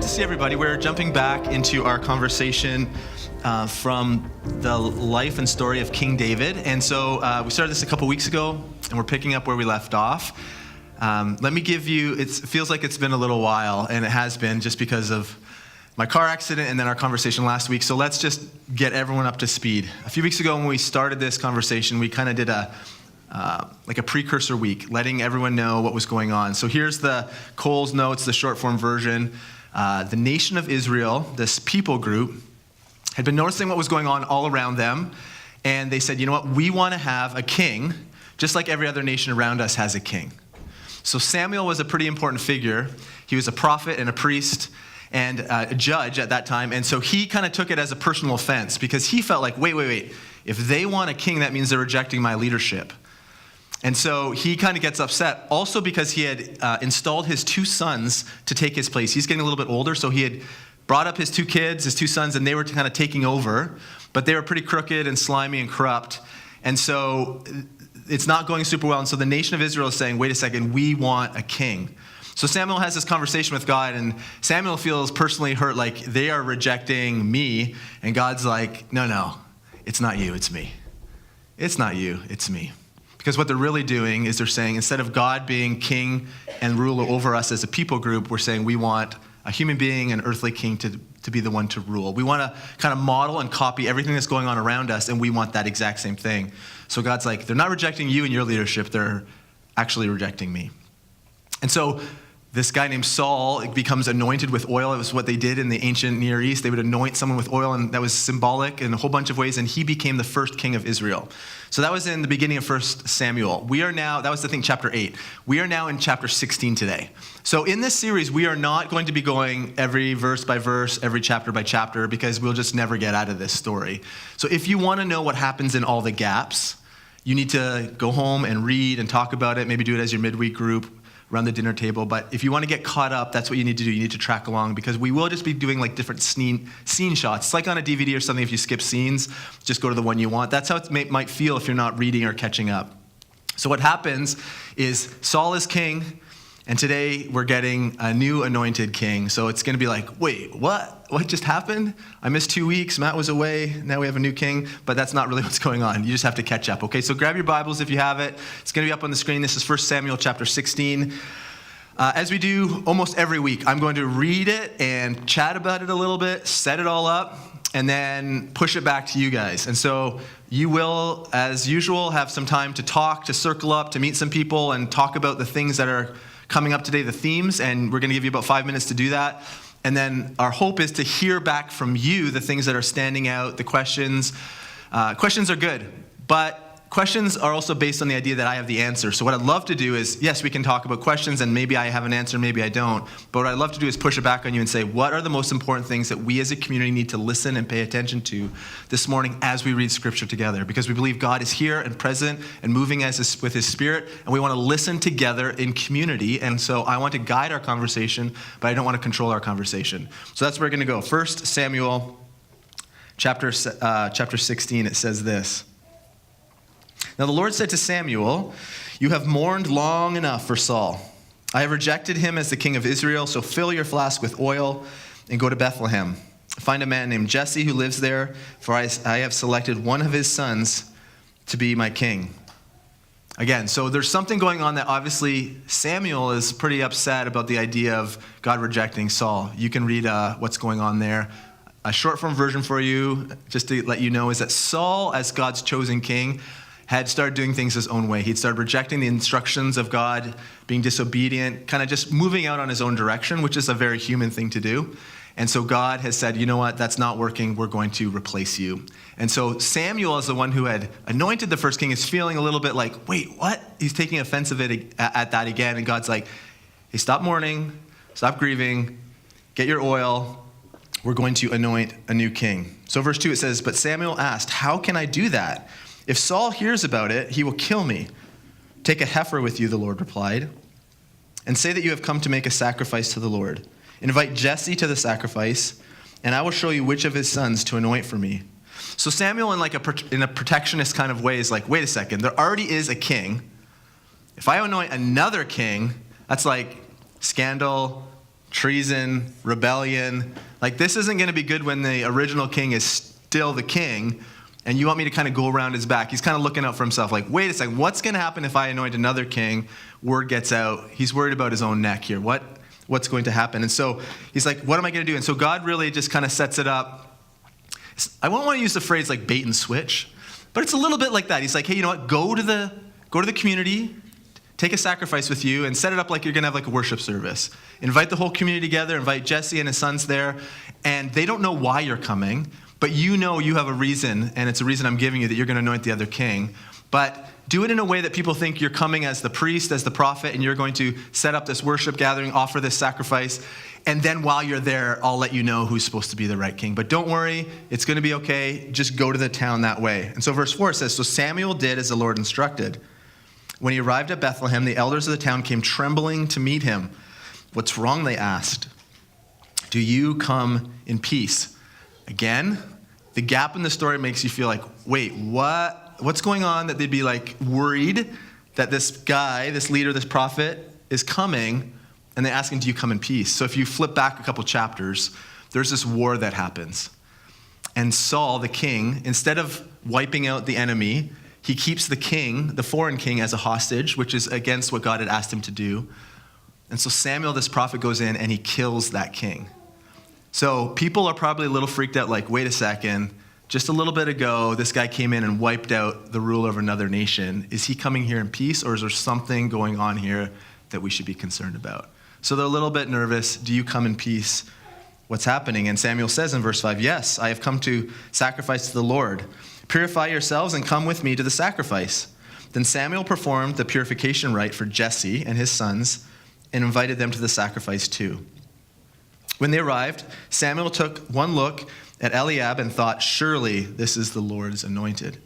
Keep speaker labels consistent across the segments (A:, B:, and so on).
A: good to see everybody. We're jumping back into our conversation from the life and story of King David. And so we started this a couple weeks ago, and we're picking up where we left off. Let me give you, it feels like it's been a little while, and it has been just because of my car accident and then our conversation last week. So let's just get everyone up to speed. A few weeks ago when we started this conversation, we kind of did a precursor week, letting everyone know what was going on. So here's the Cole's notes, the short form version. The nation of Israel, this people group, had been noticing what was going on all around them. And they said, you know what, we want to have a king, just like every other nation around us has a king. So Samuel was a pretty important figure. He was a prophet and a priest and a judge at that time. And so he kind of took it as a personal offense because he felt like, wait. If they want a king, that means they're rejecting my leadership. And so he kind of gets upset also because he had installed his two sons to take his place. He's getting a little bit older, so he had brought up his two kids, his two sons, and they were kind of taking over. But they were pretty crooked and slimy and corrupt. And so it's not going super well. And so the nation of Israel is saying, wait a second, we want a king. So Samuel has this conversation with God, and Samuel feels personally hurt, like they are rejecting me. And God's like, no, it's not you, it's me. It's not you, it's me. Because what they're really doing is they're saying, instead of God being king and ruler over us as a people group, we're saying we want a human being, an earthly king to be the one to rule. We want to kind of model and copy everything that's going on around us, and we want that exact same thing. So God's like, they're not rejecting you and your leadership, they're actually rejecting me. And so this guy named Saul becomes anointed with oil. It was what they did in the ancient Near East. They would anoint someone with oil, and that was symbolic in a whole bunch of ways, and he became the first king of Israel. So that was in the beginning of 1 Samuel. We are now, that was the thing, chapter 8. We are now in chapter 16 today. So in this series, we are not going to be going every verse by verse, every chapter by chapter, because we'll just never get out of this story. So if you want to know what happens in all the gaps, you need to go home and read and talk about it, maybe do it as your midweek group, around the dinner table. But if you want to get caught up, that's what you need to do. You need to track along because we will just be doing like different scene shots. It's like on a DVD or something, if you skip scenes, just go to the one you want. That's how it might feel if you're not reading or catching up. So what happens is Saul is king, and today we're getting a new anointed king. So it's going to be like, wait, what? What just happened? I missed 2 weeks. Matt was away. Now we have a new king. But that's not really what's going on. You just have to catch up. Okay, so grab your Bibles if you have it. It's going to be up on the screen. This is 1 Samuel chapter 16. As we do almost every week, I'm going to read it and chat about it a little bit, set it all up, and then push it back to you guys. And so you will, as usual, have some time to talk, to circle up, to meet some people, and talk about the things that are coming up today, the themes, and we're going to give you about 5 minutes to do that. And then our hope is to hear back from you the things that are standing out, the questions. Questions are good, but questions are also based on the idea that I have the answer. So what I'd love to do is, yes, we can talk about questions, and maybe I have an answer, maybe I don't. But what I'd love to do is push it back on you and say, what are the most important things that we as a community need to listen and pay attention to this morning as we read Scripture together? Because we believe God is here and present and moving with His Spirit, and we want to listen together in community. And so I want to guide our conversation, but I don't want to control our conversation. So that's where we're going to go. 1 Samuel chapter 16, it says this. Now the Lord said to Samuel, "You have mourned long enough for Saul. I have rejected him as the king of Israel, so fill your flask with oil and go to Bethlehem. Find a man named Jesse who lives there, for I have selected one of his sons to be my king." Again, so there's something going on that obviously Samuel is pretty upset about the idea of God rejecting Saul. You can read what's going on there. A short form version for you, just to let you know, is that Saul, as God's chosen king, had started doing things his own way. He'd started rejecting the instructions of God, being disobedient, kind of just moving out on his own direction, which is a very human thing to do. And so God has said, you know what, that's not working, we're going to replace you. And so Samuel, as the one who had anointed the first king, is feeling a little bit like, wait, what? He's taking offense of it at that again. And God's like, hey, stop mourning, stop grieving, get your oil, we're going to anoint a new king. So verse 2, it says, "But Samuel asked, how can I do that? If Saul hears about it, he will kill me. Take a heifer with you," the Lord replied, "and say that you have come to make a sacrifice to the Lord. Invite Jesse to the sacrifice, and I will show you which of his sons to anoint for me." So Samuel, in a protectionist kind of way, is like, wait a second, there already is a king. If I anoint another king, that's like scandal, treason, rebellion. Like, this isn't going to be good when the original king is still the king, and you want me to kind of go around his back. He's kind of looking out for himself, like, wait a second, what's going to happen if I anoint another king? Word gets out. He's worried about his own neck here. What's going to happen? And so he's like, what am I going to do? And so God really just kind of sets it up. I won't want to use the phrase like bait and switch, but it's a little bit like that. He's like, hey, you know what? Go to the community, take a sacrifice with you, and set it up like you're going to have like a worship service. Invite the whole community together, invite Jesse and his sons there, and they don't know why you're coming, but you know you have a reason, and it's a reason I'm giving you, that you're going to anoint the other king. But do it in a way that people think you're coming as the priest, as the prophet, and you're going to set up this worship gathering, offer this sacrifice, and then while you're there, I'll let you know who's supposed to be the right king. But don't worry, it's going to be okay. Just go to the town that way. And so verse 4 says, so Samuel did as the Lord instructed. When he arrived at Bethlehem, the elders of the town came trembling to meet him. What's wrong, they asked. Do you come in peace? Again, the gap in the story makes you feel like, wait, what's going on, that they'd be like worried that this guy, this leader, this prophet is coming, and they ask him, do you come in peace? So if you flip back a couple chapters, there's this war that happens. And Saul, the king, instead of wiping out the enemy, he keeps the king, the foreign king, as a hostage, which is against what God had asked him to do. And so Samuel, this prophet, goes in and he kills that king. So people are probably a little freaked out, like, wait a second, just a little bit ago, this guy came in and wiped out the ruler of another nation. Is he coming here in peace, or is there something going on here that we should be concerned about? So they're a little bit nervous. Do you come in peace? What's happening? And Samuel says in verse 5, yes, I have come to sacrifice to the Lord. Purify yourselves and come with me to the sacrifice. Then Samuel performed the purification rite for Jesse and his sons and invited them to the sacrifice too. When they arrived, Samuel took one look at Eliab and thought, surely this is the Lord's anointed.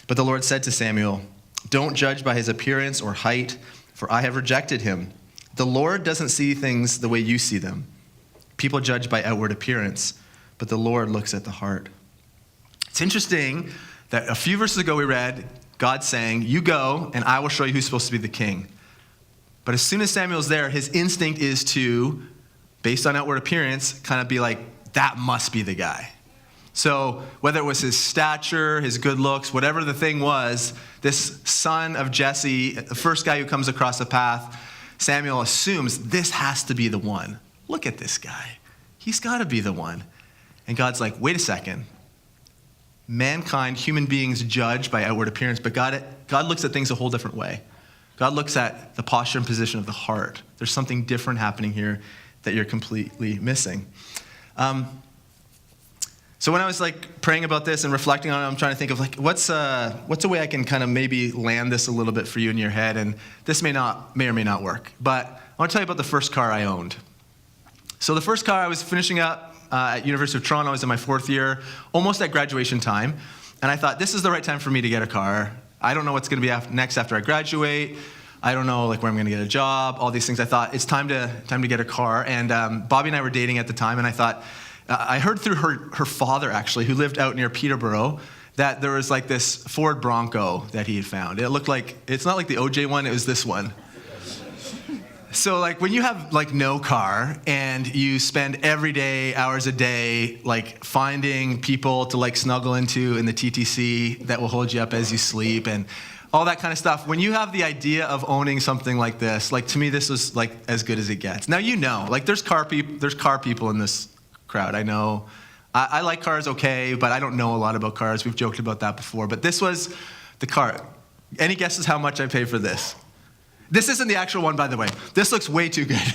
A: But the Lord said to Samuel, don't judge by his appearance or height, for I have rejected him. The Lord doesn't see things the way you see them. People judge by outward appearance, but the Lord looks at the heart. It's interesting that a few verses ago we read God saying, you go and I will show you who's supposed to be the king. But as soon as Samuel's there, his instinct is to, based on outward appearance, kind of be like, that must be the guy. So whether it was his stature, his good looks, whatever the thing was, this son of Jesse, the first guy who comes across the path, Samuel assumes this has to be the one. Look at this guy. He's got to be the one. And God's like, wait a second. Mankind, human beings, judge by outward appearance, but God looks at things a whole different way. God looks at the posture and position of the heart. There's something different happening here that you're completely missing. So when I was like praying about this and reflecting on it, I'm trying to think of like, what's a way I can kind of maybe land this a little bit for you in your head, and this may or may not work. But I want to tell you about the first car I owned. So the first car, I was finishing up at University of Toronto. I was in my fourth year, almost at graduation time, and I thought this is the right time for me to get a car. I don't know what's going to be next after I graduate. I don't know like where I'm going to get a job, all these things. I thought it's time to get a car. And Bobby and I were dating at the time, and I thought, I heard through her father actually, who lived out near Peterborough, that there was like this Ford Bronco that he had found. It looked like, it's not like the OJ one, it was this one. So like when you have like no car and you spend every day, hours a day, like finding people to like snuggle into in the TTC that will hold you up as you sleep and all that kind of stuff. When you have the idea of owning something like this, like to me, this was like as good as it gets. Now, you know, like there's car people in this crowd. I know. I like cars okay, but I don't know a lot about cars. We've joked about that before. But this was the car. Any guesses how much I paid for this? This isn't the actual one, by the way. This looks way too good.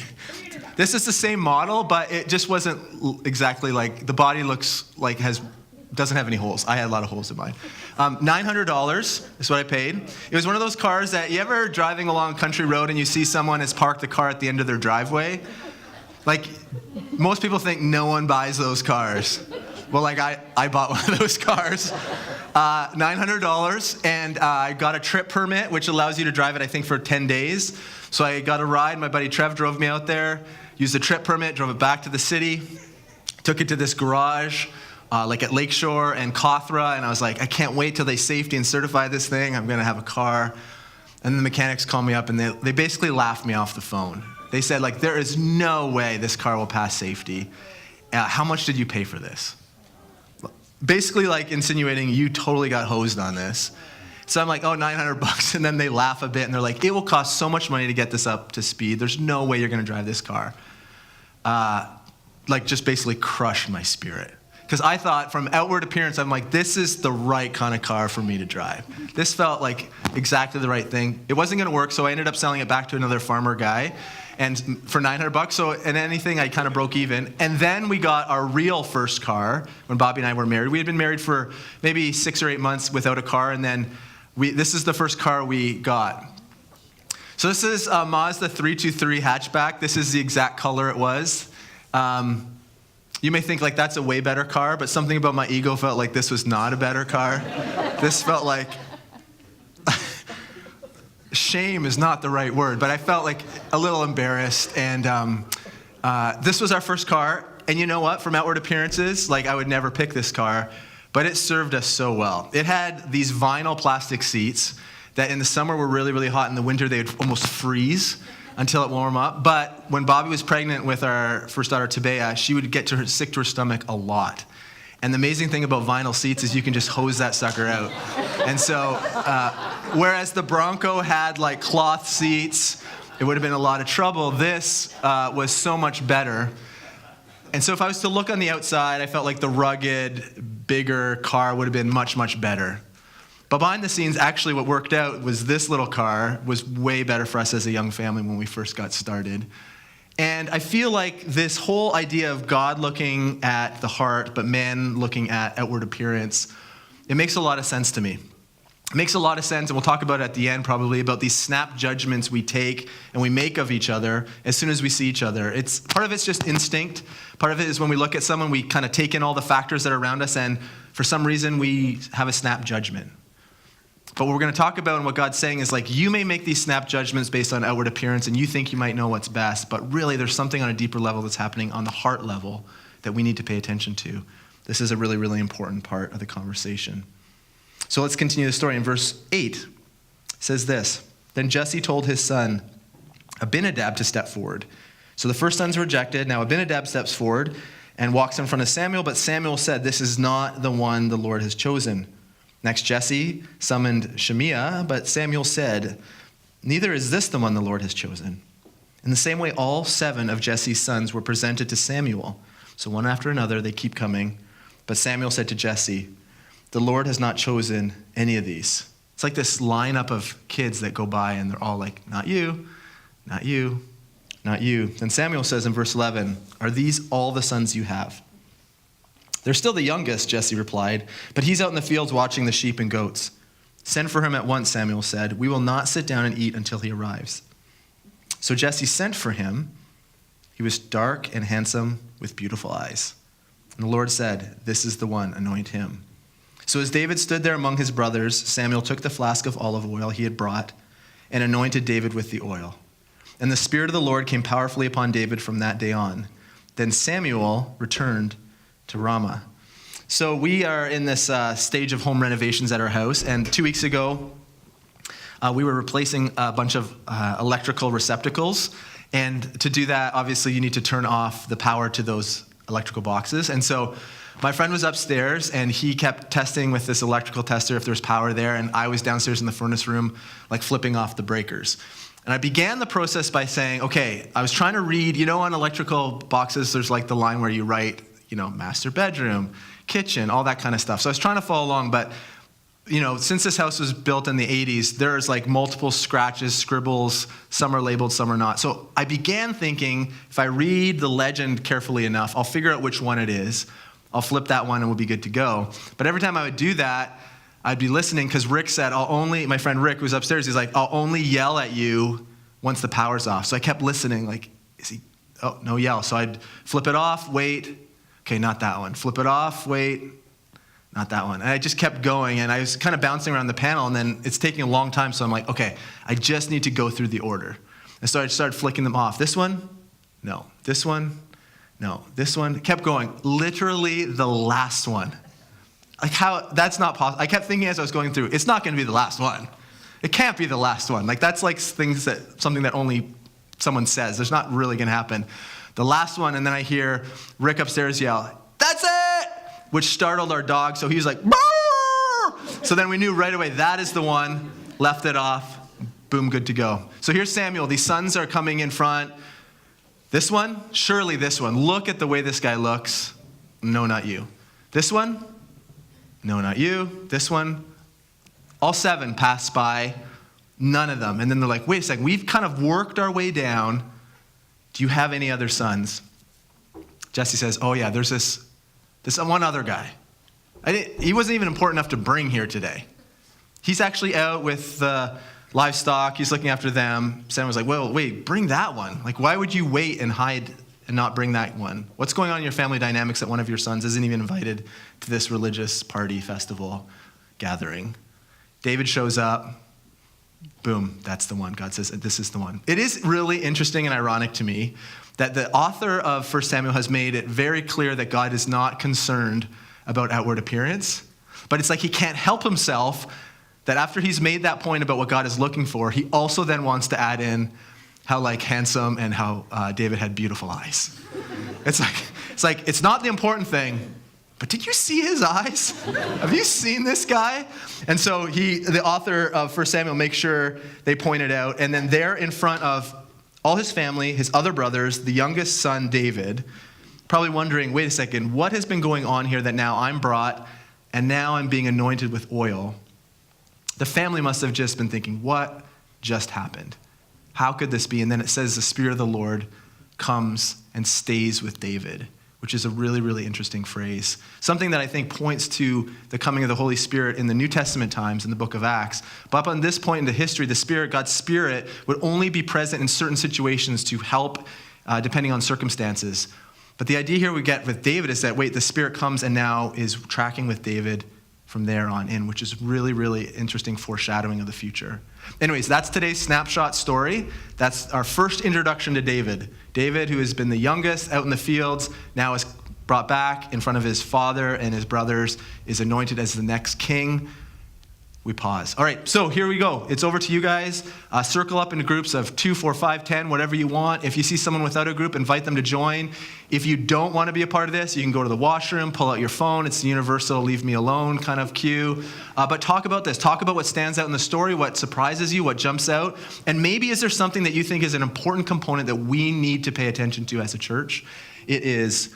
A: This is the same model, but it just wasn't exactly like, the body looks like doesn't have any holes. I had a lot of holes in mine. $900 is what I paid. It was one of those cars that, you ever driving along a country road and you see someone has parked the car at the end of their driveway? Like, most people think no one buys those cars. Well, like I bought one of those cars. $900, and I got a trip permit, which allows you to drive it, I think, for 10 days. So I got a ride. My buddy Trev drove me out there, used the trip permit, drove it back to the city, took it to this garage, like at Lakeshore and Cawthra, and I was like, I can't wait till they safety and certify this thing. I'm going to have a car. And the mechanics called me up, and they basically laughed me off the phone. They said, like, there is no way this car will pass safety. How much did you pay for this? Basically, like, insinuating you totally got hosed on this. So I'm like, oh, $900. And then they laugh a bit and they're like, it will cost so much money to get this up to speed. There's no way you're going to drive this car. Like, just basically crushed my spirit. Because I thought from outward appearance, I'm like, this is the right kind of car for me to drive. This felt like exactly the right thing. It wasn't going to work, so I ended up selling it back to another farmer guy, and for $900. So in anything, I kind of broke even. And then we got our real first car when Bobby and I were married. We had been married for maybe 6 or 8 months without a car, and then this is the first car we got. So this is a Mazda 323 hatchback. This is the exact color it was. You may think like that's a way better car, but something about my ego felt like this was not a better car. This felt like, shame is not the right word, but I felt like a little embarrassed. And this was our first car. And you know what? From outward appearances, like I would never pick this car, but it served us so well. It had these vinyl plastic seats that in the summer were really, really hot. In the winter, they would almost freeze until it warmed up. But when Bobby was pregnant with our first daughter, Tabea, she would get sick to her stomach a lot. And the amazing thing about vinyl seats is you can just hose that sucker out. And so, whereas the Bronco had like cloth seats, it would have been a lot of trouble. This was so much better. And so if I was to look on the outside, I felt like the rugged, bigger car would have been much, much better. But behind the scenes, actually what worked out was this little car was way better for us as a young family when we first got started. And I feel like this whole idea of God looking at the heart, but man looking at outward appearance, it makes a lot of sense to me. It makes a lot of sense, and we'll talk about it at the end probably, about these snap judgments we take and we make of each other as soon as we see each other. Part of it's just instinct. Part of it is when we look at someone, we kind of take in all the factors that are around us, and for some reason we have a snap judgment. But what we're going to talk about and what God's saying is like, you may make these snap judgments based on outward appearance and you think you might know what's best, but really there's something on a deeper level that's happening on the heart level that we need to pay attention to. This is a really, really important part of the conversation. So let's continue the story. In verse 8, it says this, "Then Jesse told his son Abinadab to step forward. So the first son's rejected. Now Abinadab steps forward and walks in front of Samuel, but Samuel said, 'This is not the one the Lord has chosen.' Next, Jesse summoned Shemiah, but Samuel said, 'Neither is this the one the Lord has chosen.' In the same way, all 7 of Jesse's sons were presented to Samuel. So one after another, they keep coming. But Samuel said to Jesse, 'The Lord has not chosen any of these.'" It's like this lineup of kids that go by, and they're all like, "Not you, not you, not you." Then Samuel says in verse 11, "Are these all the sons you have?" "They're still the youngest," Jesse replied, "but he's out in the fields watching the sheep and goats." "Send for him at once," Samuel said. "We will not sit down and eat until he arrives." So Jesse sent for him. He was dark and handsome with beautiful eyes. And the Lord said, "This is the one, anoint him." So as David stood there among his brothers, Samuel took the flask of olive oil he had brought and anointed David with the oil. And the Spirit of the Lord came powerfully upon David from that day on. Then Samuel returned to Ramah. So we are in this stage of home renovations at our house, and 2 weeks ago we were replacing a bunch of electrical receptacles, and to do that obviously you need to turn off the power to those electrical boxes. And so my friend was upstairs and he kept testing with this electrical tester if there's power there, and I was downstairs in the furnace room like flipping off the breakers. And I began the process by saying, okay, I was trying to read, on electrical boxes there's like the line where you write master bedroom, kitchen, all that kind of stuff. So I was trying to follow along, but, since this house was built in the 80s, there's like multiple scratches, scribbles, some are labeled, some are not. So I began thinking, if I read the legend carefully enough, I'll figure out which one it is. I'll flip that one and we'll be good to go. But every time I would do that, I'd be listening because Rick said, my friend Rick who's upstairs, he's like, "I'll only yell at you once the power's off." So I kept listening, like, no yell. So I'd flip it off, wait. Okay, not that one. Flip it off, wait, not that one. And I just kept going, and I was kind of bouncing around the panel, and then it's taking a long time, so I'm like, okay, I just need to go through the order. And so I started flicking them off. This one? No. This one? No. This one? Kept going. Literally the last one. Like how, that's not possible. I kept thinking as I was going through, it's not going to be the last one. It can't be the last one. Like that's like something that only someone says. There's not really going to happen. The last one, and then I hear Rick upstairs yell, "That's it!" which startled our dog. So he was like, "Barr!" So then we knew right away, that is the one. Left it off. Boom, good to go. So here's Samuel. These sons are coming in front. This one, surely this one. Look at the way this guy looks. No, not you. This one, no, not you. This one, all 7 pass by. None of them. And then they're like, wait a second, we've kind of worked our way down. Do you have any other sons? Jesse says, oh yeah, there's this one other guy. He wasn't even important enough to bring here today. He's actually out with the livestock. He's looking after them. Sam was like, well, wait, bring that one. Like, why would you wait and hide and not bring that one? What's going on in your family dynamics that one of your sons isn't even invited to this religious party, festival, gathering? David shows up. Boom, that's the one. God says, this is the one. It is really interesting and ironic to me that the author of 1 Samuel has made it very clear that God is not concerned about outward appearance. But it's like he can't help himself that after he's made that point about what God is looking for, he also then wants to add in how like handsome and how David had beautiful eyes. It's like it's not the important thing, but did you see his eyes? Have you seen this guy? And so the author of 1 Samuel, makes sure they point it out. And then there in front of all his family, his other brothers, the youngest son, David, probably wondering, wait a second, what has been going on here that now I'm brought and now I'm being anointed with oil? The family must have just been thinking, what just happened? How could this be? And then it says the Spirit of the Lord comes and stays with David, which is a really, really interesting phrase. Something that I think points to the coming of the Holy Spirit in the New Testament times in the book of Acts. But up on this point in the history, God's Spirit would only be present in certain situations to help, depending on circumstances. But the idea here we get with David is that, wait, the Spirit comes and now is tracking with David from there on in, which is really, really interesting foreshadowing of the future. Anyways, that's today's snapshot story. That's our first introduction to David. David, who has been the youngest out in the fields, now is brought back in front of his father and his brothers, is anointed as the next king. We pause. All right, so here we go. It's over to you guys. Circle up into groups of 2, 4, 5, 10, whatever you want. If you see someone without a group, invite them to join. If you don't want to be a part of this, you can go to the washroom, pull out your phone. It's the universal leave me alone kind of cue. But talk about this. Talk about what stands out in the story, what surprises you, what jumps out. And maybe is there something that you think is an important component that we need to pay attention to as a church? It is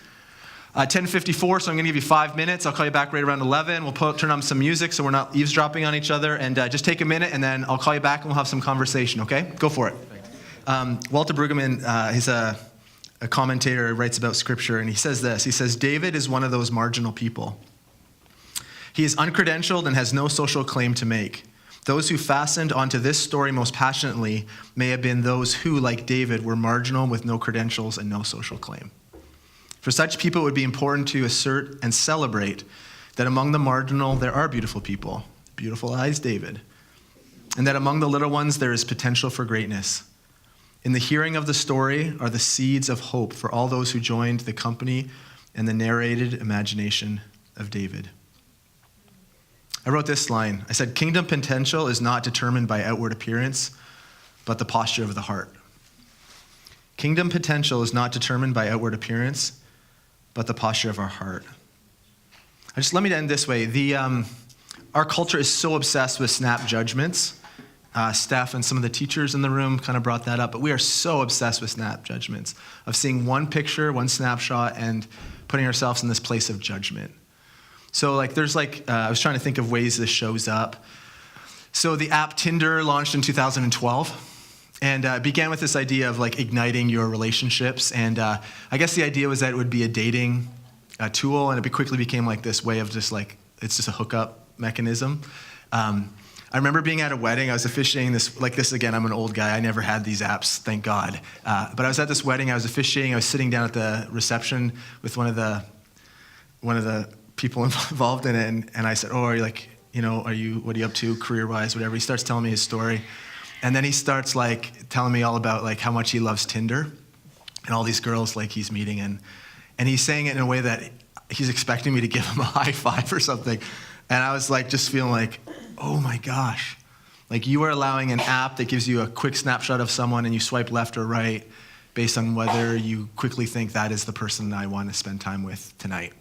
A: 10:54, so I'm going to give you 5 minutes. I'll call you back right around 11. We'll turn on some music so we're not eavesdropping on each other. And just take a minute, and then I'll call you back, and we'll have some conversation, okay? Go for it. Walter Brueggemann, he's a commentator, writes about Scripture, and he says this. He says, David is one of those marginal people. He is uncredentialed and has no social claim to make. Those who fastened onto this story most passionately may have been those who, like David, were marginal with no credentials and no social claim. For such people, it would be important to assert and celebrate that among the marginal, there are beautiful people, beautiful eyes, David, and that among the little ones, there is potential for greatness. In the hearing of the story are the seeds of hope for all those who joined the company and the narrated imagination of David. I wrote this line. I said, kingdom potential is not determined by outward appearance, but the posture of the heart. Kingdom potential is not determined by outward appearance, but the posture of our heart. Let me end this way. Our culture is so obsessed with snap judgments. Steph and some of the teachers in the room kind of brought that up, but we are so obsessed with snap judgments, of seeing one picture, one snapshot, and putting ourselves in this place of judgment. So I was trying to think of ways this shows up. So the app Tinder launched in 2012. And began with this idea of igniting your relationships. And I guess the idea was that it would be a dating tool, and it quickly became this way of it's just a hookup mechanism. I remember being at a wedding. I was officiating this again. I'm an old guy. I never had these apps, thank God. But I was at this wedding. I was officiating. I was sitting down at the reception with one of the people involved in it, and I said, "Oh, are you what are you up to career-wise, whatever?" He starts telling me his story. And then he starts telling me all about how much he loves Tinder and all these girls he's meeting, and he's saying it in a way that he's expecting me to give him a high five or something. And I was just feeling oh my gosh, Like you are allowing an app that gives you a quick snapshot of someone and you swipe left or right based on whether you quickly think that is the person I want to spend time with tonight.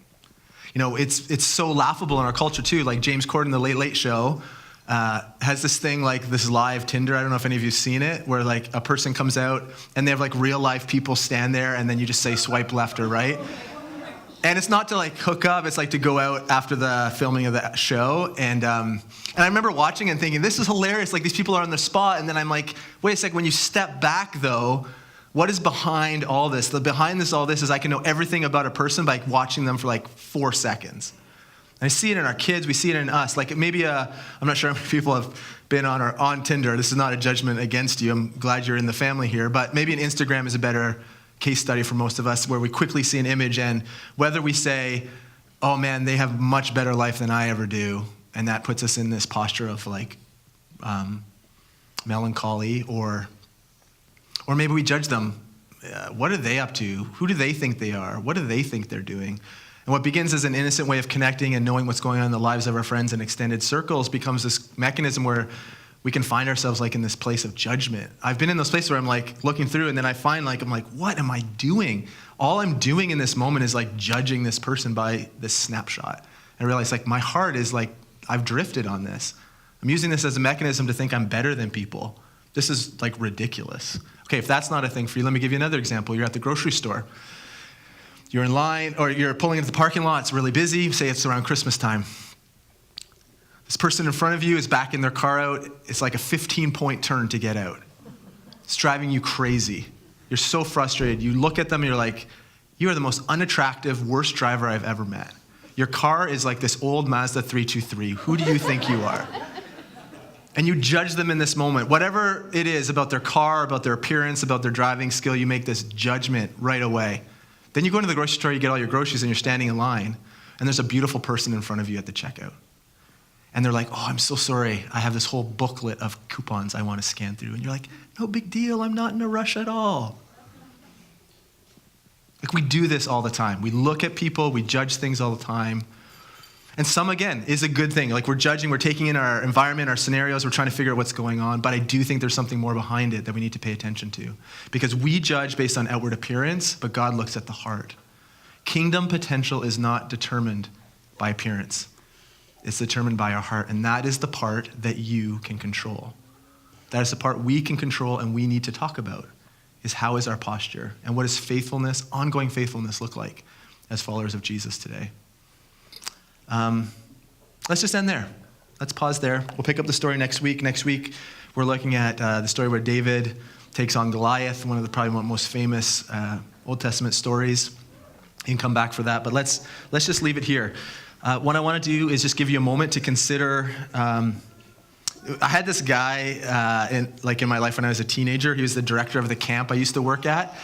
A: You know, it's so laughable in our culture too. Like James Corden, The Late Late Show, has this thing like this live Tinder. I don't know if any of you've seen it, where like a person comes out and they have like real life people stand there and then you just say swipe left or right. And it's not to like hook up, it's like to go out after the filming of the show. And I remember watching and thinking, this is hilarious. Like these people are on the spot. And then I'm like, wait a second, when you step back though, what is behind all this? All this is I can know everything about a person by watching them for like 4 seconds. And I see it in our kids, we see it in us. Like maybe, I'm not sure how many people have been on Tinder. This is not a judgment against you. I'm glad you're in the family here. But maybe an Instagram is a better case study for most of us, where we quickly see an image and whether we say, oh man, they have much better life than I ever do, and that puts us in this posture of like melancholy, or maybe we judge them. What are they up to? Who do they think they are? What do they think they're doing? And what begins as an innocent way of connecting and knowing what's going on in the lives of our friends and extended circles becomes this mechanism where we can find ourselves like in this place of judgment. I've been in those places where I'm like looking through and then I find like, I'm like, what am I doing? All I'm doing in this moment is like judging this person by this snapshot. And I realize like my heart is like, I've drifted on this. I'm using this as a mechanism to think I'm better than people. This is like ridiculous. Okay, if that's not a thing for you, let me give you another example. You're at the grocery store. You're in line, or you're pulling into the parking lot, it's really busy, say it's around Christmas time. This person in front of you is backing their car out. It's like a 15-point turn to get out. It's driving you crazy. You're so frustrated. You look at them and you're like, you are the most unattractive, worst driver I've ever met. Your car is like this old Mazda 323. Who do you think you are? And you judge them in this moment. Whatever it is about their car, about their appearance, about their driving skill, you make this judgment right away. Then you go into the grocery store, you get all your groceries, and you're standing in line, and there's a beautiful person in front of you at the checkout. And they're like, oh, I'm so sorry. I have this whole booklet of coupons I want to scan through. And you're like, no big deal. I'm not in a rush at all. Like we do this all the time. We look at people, we judge things all the time. And some, again, is a good thing. Like we're judging, we're taking in our environment, our scenarios, we're trying to figure out what's going on. But I do think there's something more behind it that we need to pay attention to. Because we judge based on outward appearance, but God looks at the heart. Kingdom potential is not determined by appearance. It's determined by our heart, and that is the part that you can control. That is the part we can control and we need to talk about, is how is our posture, and what does faithfulness, ongoing faithfulness look like as followers of Jesus today? Let's just end there. Let's pause there. We'll pick up the story next week. Next week, we're looking at the story where David takes on Goliath, one of the probably most famous Old Testament stories. You can come back for that, but let's just leave it here. What I want to do is just give you a moment to consider. I had this guy in my life when I was a teenager. He was the director of the camp I used to work at.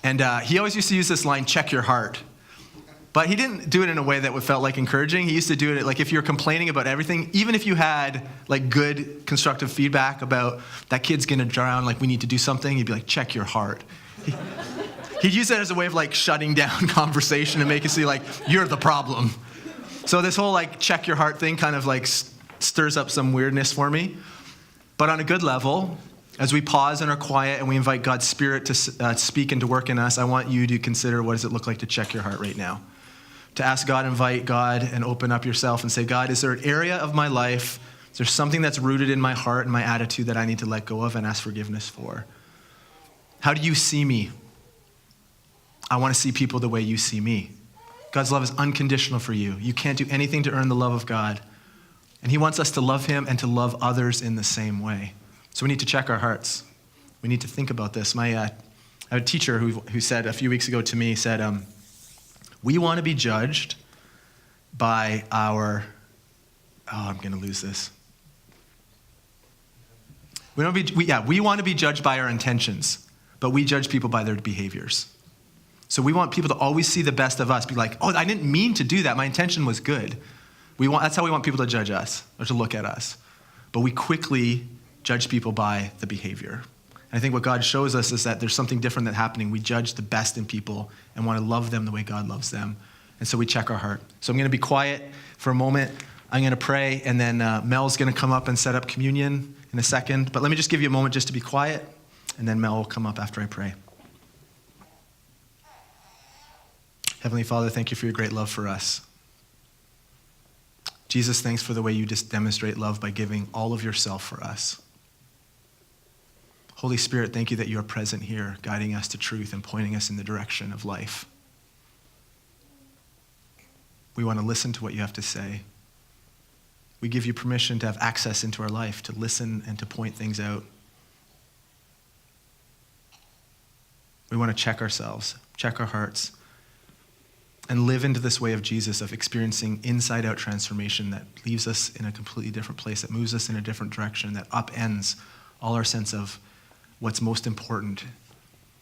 A: And he always used to use this line, check your heart. But he didn't do it in a way that felt like encouraging. He used to do it like if you're complaining about everything, even if you had like good constructive feedback about that kid's going to drown, like we need to do something, he'd be like, check your heart. He'd use that as a way of like shutting down conversation and make it seem like you're the problem. So this whole like check your heart thing kind of like stirs up some weirdness for me. But on a good level, as we pause and are quiet and we invite God's Spirit to speak and to work in us, I want you to consider, what does it look like to check your heart right now? To ask God, invite God, and open up yourself and say, God, is there an area of my life, is there something that's rooted in my heart and my attitude that I need to let go of and ask forgiveness for? How do you see me? I want to see people the way you see me. God's love is unconditional for you. You can't do anything to earn the love of God. And he wants us to love him and to love others in the same way. So we need to check our hearts. We need to think about this. I have a teacher who said a few weeks ago to me, said, we want to be judged by our, I'm going to lose this. We want to be judged by our intentions, but we judge people by their behaviors. So we want people to always see the best of us, be like, oh, I didn't mean to do that. My intention was good. That's how we want people to judge us or to look at us. But we quickly judge people by the behavior. And I think what God shows us is that there's something different that's happening. We judge the best in people and want to love them the way God loves them. And so we check our heart. So I'm going to be quiet for a moment. I'm going to pray, and then Mel's going to come up and set up communion. in a second. But let me just give you a moment just to be quiet, and then Mel will come up after I pray. Heavenly Father, thank you for your great love for us. Jesus, thanks for the way you just demonstrate love by giving all of yourself for us. Holy Spirit, thank you that you are present here, guiding us to truth and pointing us in the direction of life. We want to listen to what you have to say. We give you permission to have access into our life, to listen and to point things out. We want to check ourselves, check our hearts, and live into this way of Jesus, of experiencing inside-out transformation that leaves us in a completely different place, that moves us in a different direction, that upends all our sense of what's most important.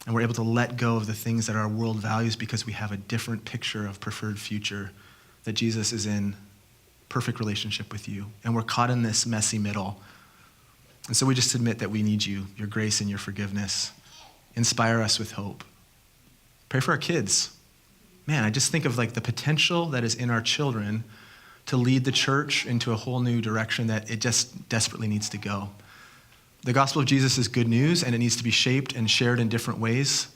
A: And we're able to let go of the things that our world values because we have a different picture of preferred future, that Jesus is in perfect relationship with you. And we're caught in this messy middle. And so we just admit that we need you, your grace and your forgiveness. Inspire us with hope. Pray for our kids. Man, I just think of like the potential that is in our children to lead the church into a whole new direction that it just desperately needs to go. The gospel of Jesus is good news, and it needs to be shaped and shared in different ways.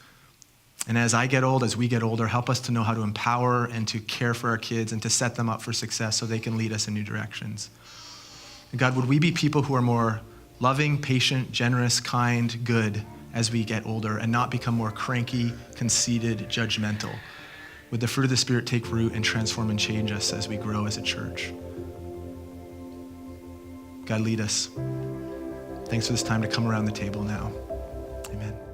A: And as I get old, as we get older, help us to know how to empower and to care for our kids and to set them up for success so they can lead us in new directions. And God, would we be people who are more loving, patient, generous, kind, good as we get older and not become more cranky, conceited, judgmental? Would the fruit of the Spirit take root and transform and change us as we grow as a church? God, lead us. Thanks for this time to come around the table now. Amen.